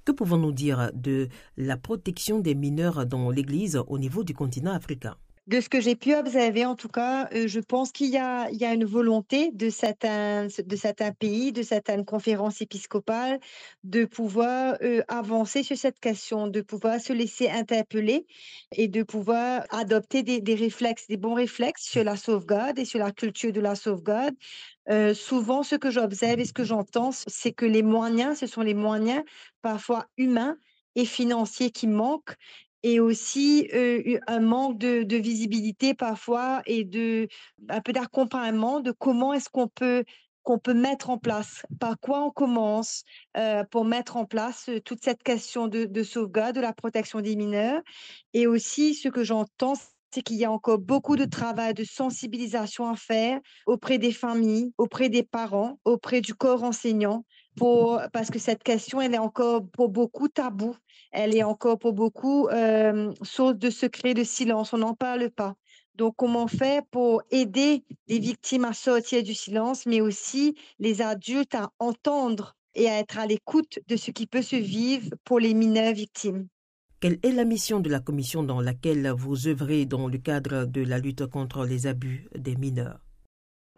Que pouvons-nous dire de la protection des mineurs dans l'Église au niveau du continent africain? De ce que j'ai pu observer, en tout cas, je pense qu'il y a une volonté de certains pays, de certaines conférences épiscopales, de pouvoir avancer sur cette question, de pouvoir se laisser interpeller et de pouvoir adopter des réflexes, des bons réflexes sur la sauvegarde et sur la culture de la sauvegarde. Souvent, ce que j'observe et ce que j'entends, c'est que les moyens, ce sont les moyens parfois humains et financiers qui manquent et aussi, un manque de visibilité parfois et un peu d'accompagnement de comment est-ce qu'on peut mettre en place, par quoi on commence, pour mettre en place, toute cette question de sauvegarde, de la protection des mineurs et aussi ce que j'entends, c'est qu'il y a encore beaucoup de travail de sensibilisation à faire auprès des familles, auprès des parents, auprès du corps enseignant parce que cette question, elle est encore pour beaucoup taboue. Elle est encore pour beaucoup source de secret, de silence. On n'en parle pas. Donc, comment on fait pour aider les victimes à sortir du silence, mais aussi les adultes à entendre et à être à l'écoute de ce qui peut se vivre pour les mineurs victimes? Quelle est la mission de la commission dans laquelle vous œuvrez dans le cadre de la lutte contre les abus des mineurs?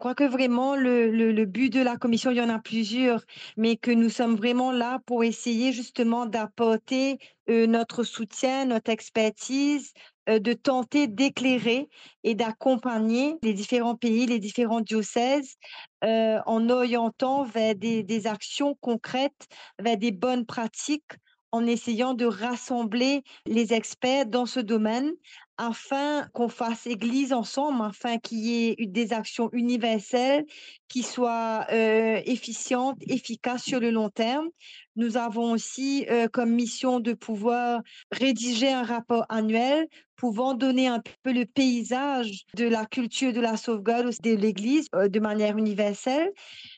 Je crois que vraiment le but de la commission, il y en a plusieurs, mais que nous sommes vraiment là pour essayer justement d'apporter notre soutien, notre expertise, de tenter d'éclairer et d'accompagner les différents pays, les différents diocèses, en orientant vers des actions concrètes, vers des bonnes pratiques, en essayant de rassembler les experts dans ce domaine afin qu'on fasse église ensemble, afin qu'il y ait des actions universelles qui soient efficientes, efficaces sur le long terme. Nous avons aussi comme mission de pouvoir rédiger un rapport annuel pouvant donner un peu le paysage de la culture de la sauvegarde de l'Église de manière universelle.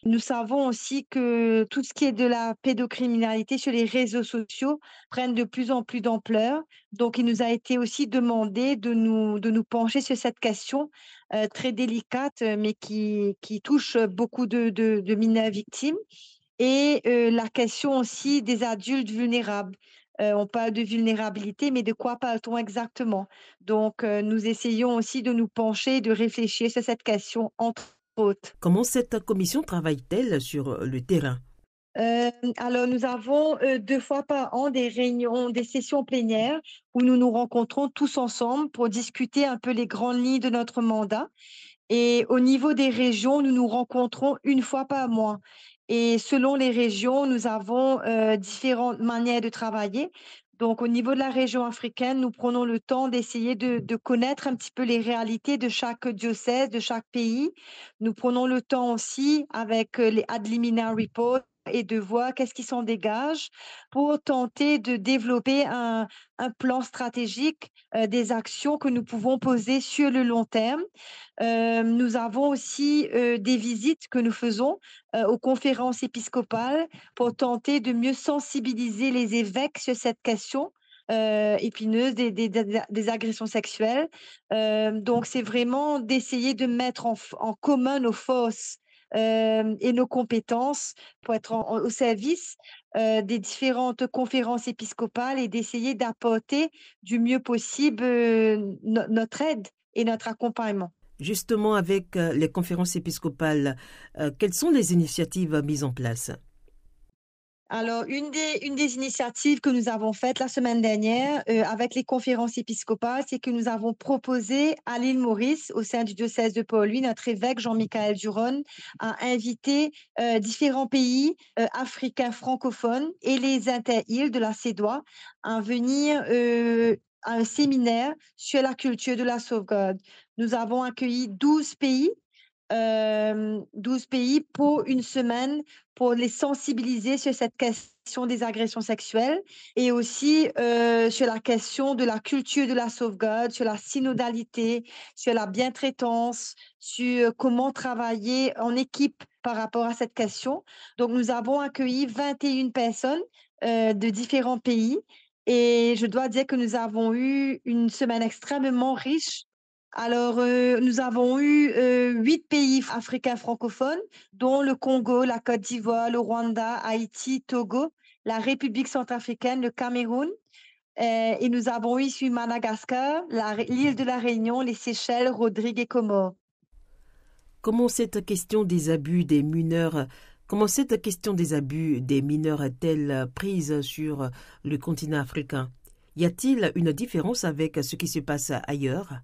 Nous savons aussi que tout ce qui est de la pédocriminalité sur les réseaux sociaux prennent de plus en plus d'ampleur. Donc, il nous a été aussi demandé de nous pencher sur cette question très délicate, mais qui touche beaucoup de mineurs victimes. Et la question aussi des adultes vulnérables. On parle de vulnérabilité, mais de quoi parle-t-on exactement? Donc, nous essayons aussi de nous pencher, de réfléchir sur cette question, entre autres. Comment cette commission travaille-t-elle sur le terrain? Alors nous avons, 2 fois par an des réunions, des sessions plénières où nous nous rencontrons tous ensemble pour discuter un peu les grandes lignes de notre mandat et au niveau des régions, nous nous rencontrons une fois par mois et selon les régions, nous avons, différentes manières de travailler. Donc au niveau de la région africaine, nous prenons le temps d'essayer de connaître un petit peu les réalités de chaque diocèse, de chaque pays. Nous prenons le temps aussi avec, les ad limina reports et de voir qu'est-ce qui s'en dégage pour tenter de développer un plan stratégique, des actions que nous pouvons poser sur le long terme. Nous avons aussi, des visites que nous faisons, aux conférences épiscopales pour tenter de mieux sensibiliser les évêques sur cette question, épineuse des agressions sexuelles. Donc c'est vraiment d'essayer de mettre en commun nos forces, et nos compétences pour être au service, des différentes conférences épiscopales et d'essayer d'apporter du mieux possible, notre aide et notre accompagnement. Justement, avec les conférences épiscopales, quelles sont les initiatives mises en place? Alors, une des initiatives que nous avons faites la semaine dernière, avec les conférences épiscopales, c'est que nous avons proposé à l'île Maurice, au sein du diocèse de Port-Louis, notre évêque Jean-Michaël Duron a invité, différents pays, africains francophones et les inter-îles de la CEDOA à venir, à un séminaire sur la culture de la sauvegarde. Nous avons accueilli 12 pays 12 pays pour une semaine pour les sensibiliser sur cette question des agressions sexuelles et aussi sur la question de la culture de la sauvegarde, sur la synodalité, sur la bientraitance, sur comment travailler en équipe par rapport à cette question. Donc, nous avons accueilli 21 personnes de différents pays et je dois dire que nous avons eu une semaine extrêmement riche. Alors, nous avons eu 8 pays africains francophones, dont le Congo, la Côte d'Ivoire, le Rwanda, Haïti, Togo la République centrafricaine, le Cameroun, et nous avons ici Madagascar, l'île de la Réunion, les Seychelles, Rodrigue et Comores. Comment cette question des abus des mineurs, comment cette question des abus des mineurs est-elle prise sur le continent africain? Y a-t-il une différence avec ce qui se passe ailleurs?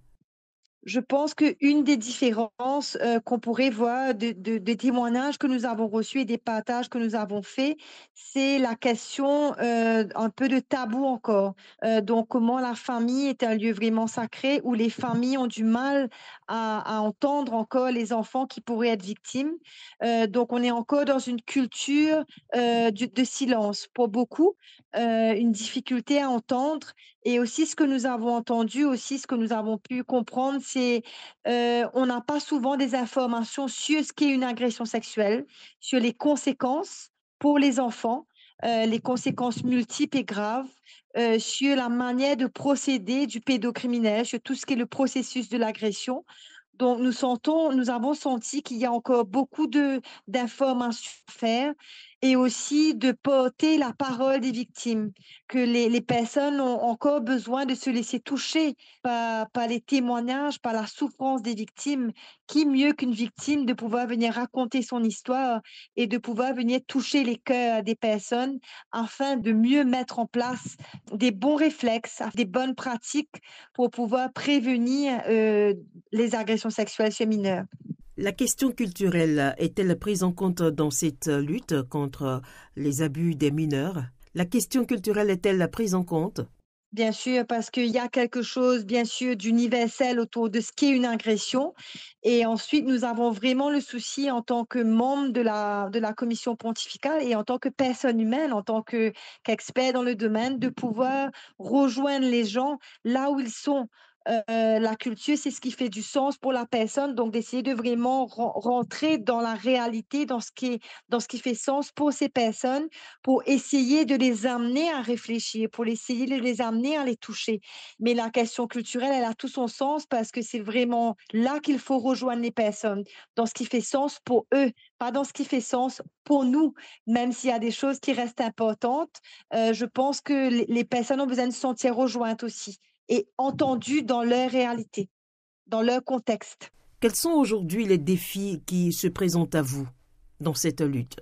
Je pense qu'une des différences qu'on pourrait voir des témoignages que nous avons reçus et des partages que nous avons faits, c'est la question un peu de tabou encore. Donc, comment la famille est un lieu vraiment sacré où les familles ont du mal à entendre encore les enfants qui pourraient être victimes. Donc, on est encore dans une culture de silence pour beaucoup, une difficulté à entendre. Et aussi, ce que nous avons entendu, aussi, ce que nous avons pu comprendre, c'est on n'a pas souvent des informations sur ce qu'est une agression sexuelle, sur les conséquences pour les enfants, les conséquences multiples et graves, sur la manière de procéder du pédocriminel, sur tout ce qui est le processus de l'agression. Donc, nous avons senti qu'il y a encore beaucoup d'informations à faire et aussi de porter la parole des victimes, que les personnes ont encore besoin de se laisser toucher par les témoignages, par la souffrance des victimes. Qui mieux qu'une victime de pouvoir venir raconter son histoire et de pouvoir venir toucher les cœurs des personnes afin de mieux mettre en place des bons réflexes, des bonnes pratiques pour pouvoir prévenir les agressions sexuelles chez mineurs. La question culturelle est-elle prise en compte dans cette lutte contre les abus des mineurs? La question culturelle est-elle prise en compte? Bien sûr, parce qu'il y a quelque chose, bien sûr, d'universel autour de ce qu'est une agression. Et ensuite, nous avons vraiment le souci en tant que membre de la commission pontificale et en tant que personne humaine, en tant qu'expert dans le domaine, de pouvoir rejoindre les gens là où ils sont. La culture, c'est ce qui fait du sens pour la personne, donc d'essayer de vraiment rentrer dans la réalité, dans ce qui fait sens pour ces personnes, pour essayer de les amener à réfléchir, pour essayer de les amener à les toucher. Mais la question culturelle, elle a tout son sens parce que c'est vraiment là qu'il faut rejoindre les personnes, dans ce qui fait sens pour eux, pas dans ce qui fait sens pour nous, même s'il y a des choses qui restent importantes. Je pense que les personnes ont besoin de se sentir rejointes aussi et entendues dans leur réalité, dans leur contexte. Quels sont aujourd'hui les défis qui se présentent à vous dans cette lutte?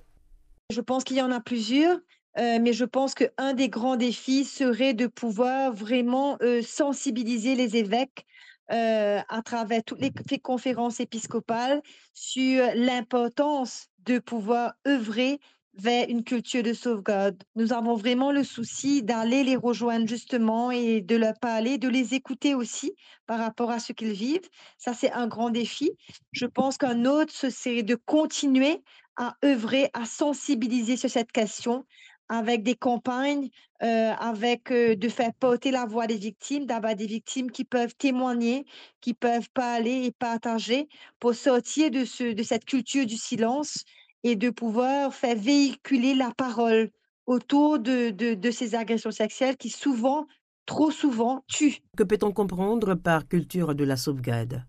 Je pense qu'il y en a plusieurs, mais je pense qu'un des grands défis serait de pouvoir vraiment, sensibiliser les évêques, à travers toutes les conférences épiscopales sur l'importance de pouvoir œuvrer vers une culture de sauvegarde. Nous avons vraiment le souci d'aller les rejoindre justement et de leur parler, de les écouter aussi par rapport à ce qu'ils vivent. Ça, c'est un grand défi. Je pense qu'un autre, ce serait de continuer à œuvrer, à sensibiliser sur cette question avec des campagnes, avec, de faire porter la voix des victimes, d'avoir des victimes qui peuvent témoigner, qui peuvent parler et partager pour sortir de cette culture du silence et de pouvoir faire véhiculer la parole autour de ces agressions sexuelles qui souvent, trop souvent, tuent. Que peut-on comprendre par culture de la sauvegarde?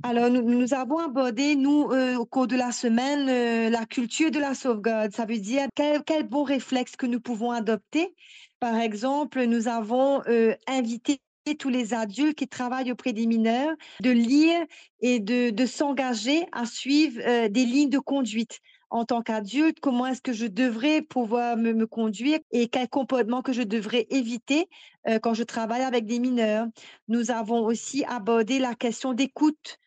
Alors, nous avons abordé, nous, au cours de la semaine, la culture de la sauvegarde. Ça veut dire quel bon réflexe que nous pouvons adopter. Par exemple, nous avons invité tous les adultes qui travaillent auprès des mineurs de lire et de s'engager à suivre des lignes de conduite. En tant qu'adulte, comment est-ce que je devrais pouvoir me conduire et quel comportement que je devrais éviter quand je travaille avec des mineurs. Nous avons aussi abordé la question d'écoute.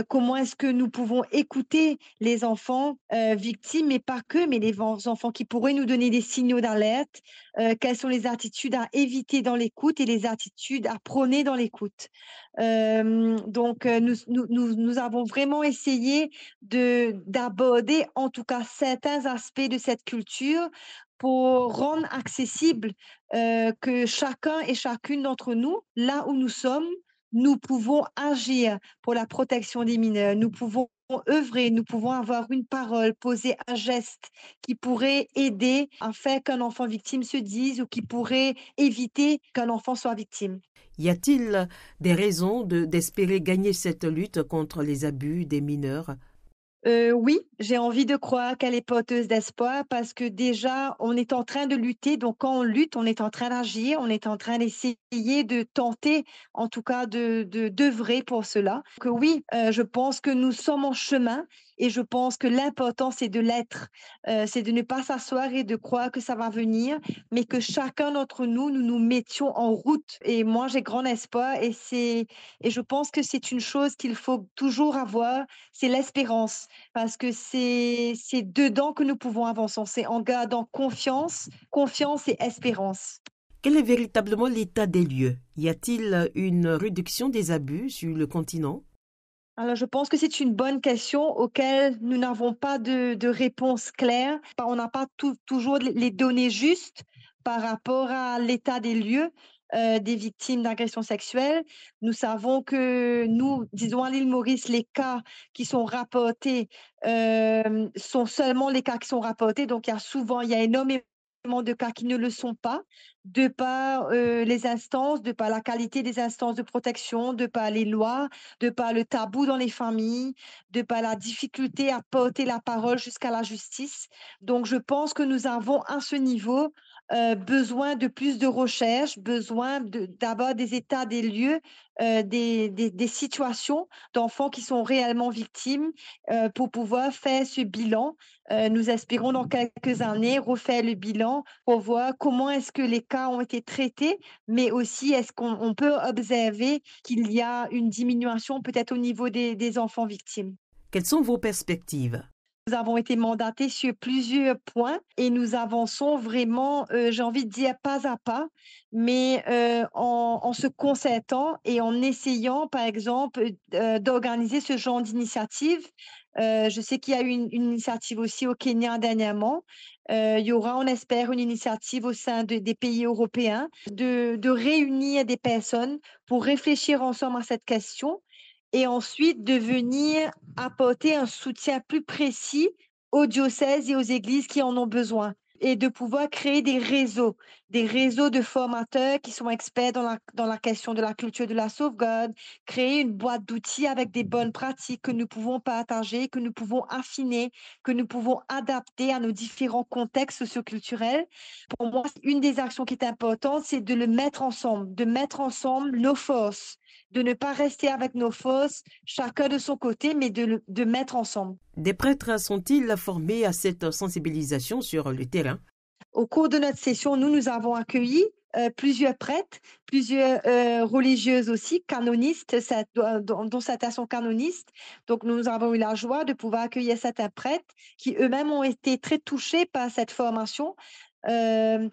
Comment est-ce que nous pouvons écouter les enfants victimes, mais pas que, mais les enfants qui pourraient nous donner des signaux d'alerte. Quelles sont les attitudes à éviter dans l'écoute et les attitudes à prôner dans l'écoute. Donc, nous avons vraiment essayé d'aborder, en tout cas, certains aspects de cette culture pour rendre accessible que chacun et chacune d'entre nous, là où nous sommes, nous pouvons agir pour la protection des mineurs. Nous pouvons œuvrer, nous pouvons avoir une parole, poser un geste qui pourrait aider à faire qu'un enfant victime se dise ou qui pourrait éviter qu'un enfant soit victime. Y a-t-il des raisons d'espérer gagner cette lutte contre les abus des mineurs? Oui, j'ai envie de croire qu'elle est porteuse d'espoir parce que déjà, on est en train de lutter. Donc quand on lutte, on est en train d'agir, on est en train d'essayer de tenter, en tout cas de d'œuvrer pour cela. Donc oui, je pense que nous sommes en chemin et je pense que l'important, c'est de l'être. C'est de ne pas s'asseoir et de croire que ça va venir, mais que chacun d'entre nous, nous nous mettions en route. Et moi, j'ai grand espoir et je pense que c'est une chose qu'il faut toujours avoir, c'est l'espérance parce que c'est dedans que nous pouvons avancer. C'est en gardant confiance et espérance. Quel est véritablement l'état des lieux? Y a-t-il une réduction des abus sur le continent? Alors, je pense que c'est une bonne question auquel nous n'avons pas de réponse claire. On n'a pas toujours les données justes par rapport à l'état des lieux des victimes d'agressions sexuelles. Nous savons que nous, disons à l'île Maurice, les cas qui sont rapportés sont seulement les cas qui sont rapportés. Donc, il y a énormément de cas qui ne le sont pas, de par les instances, de par la qualité des instances de protection, de par les lois, de par le tabou dans les familles, de par la difficulté à porter la parole jusqu'à la justice. Donc, je pense que nous avons à ce niveau besoin de plus de recherche, besoin d'avoir des états des lieux, des situations d'enfants qui sont réellement victimes pour pouvoir faire ce bilan. Nous espérons dans quelques années refaire le bilan pour voir comment est-ce que les cas ont été traités, mais aussi est-ce qu'on peut observer qu'il y a une diminution peut-être au niveau des enfants victimes. Quelles sont vos perspectives? Nous avons été mandatés sur plusieurs points et nous avançons vraiment, j'ai envie de dire pas à pas, mais en se concertant et en essayant, par exemple, d'organiser ce genre d'initiative. Je sais qu'il y a eu une initiative aussi au Kenya dernièrement. Il y aura, on espère, une initiative au sein des pays européens de réunir des personnes pour réfléchir ensemble à cette question et ensuite de venir apporter un soutien plus précis aux diocèses et aux églises qui en ont besoin et de pouvoir créer des réseaux de formateurs qui sont experts dans la question de la culture de la sauvegarde, créer une boîte d'outils avec des bonnes pratiques que nous pouvons partager, que nous pouvons affiner, que nous pouvons adapter à nos différents contextes socioculturels. Pour moi, une des actions qui est importante, c'est de le mettre ensemble, de mettre ensemble nos forces, de ne pas rester avec nos forces, chacun de son côté, mais de mettre ensemble. Des prêtres sont-ils formés à cette sensibilisation sur le terrain? Au cours de notre session, nous avons accueilli plusieurs prêtres, plusieurs religieuses aussi, canonistes, dont certains sont canonistes. Donc, nous avons eu la joie de pouvoir accueillir certains prêtres qui eux-mêmes ont été très touchés par cette formation. Euh,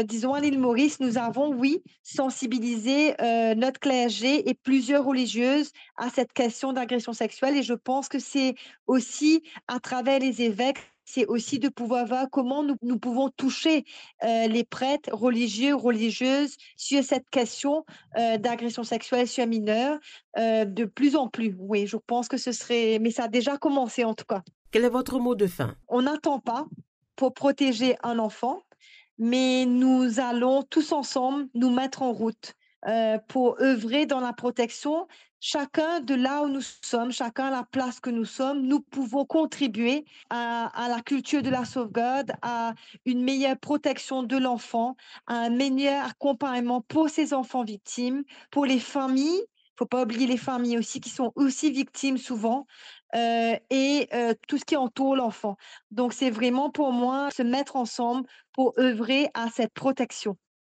disons, à l'île Maurice, nous avons, oui, sensibilisé notre clergé et plusieurs religieuses à cette question d'agression sexuelle. Et je pense que c'est aussi à travers les évêques, c'est aussi de pouvoir voir comment nous pouvons toucher les prêtres religieux, religieuses sur cette question d'agression sexuelle sur un mineur de plus en plus. Oui, je pense que ce serait, mais ça a déjà commencé en tout cas. Quel est votre mot de fin? On n'attend pas pour protéger un enfant, mais nous allons tous ensemble nous mettre en route pour œuvrer dans la protection. Chacun de là où nous sommes, chacun à la place que nous sommes, nous pouvons contribuer à la culture de la sauvegarde, à une meilleure protection de l'enfant, à un meilleur accompagnement pour ces enfants victimes, pour les familles. Il ne faut pas oublier les familles aussi qui sont aussi victimes souvent et tout ce qui entoure l'enfant. Donc c'est vraiment pour moi se mettre ensemble pour œuvrer à cette protection.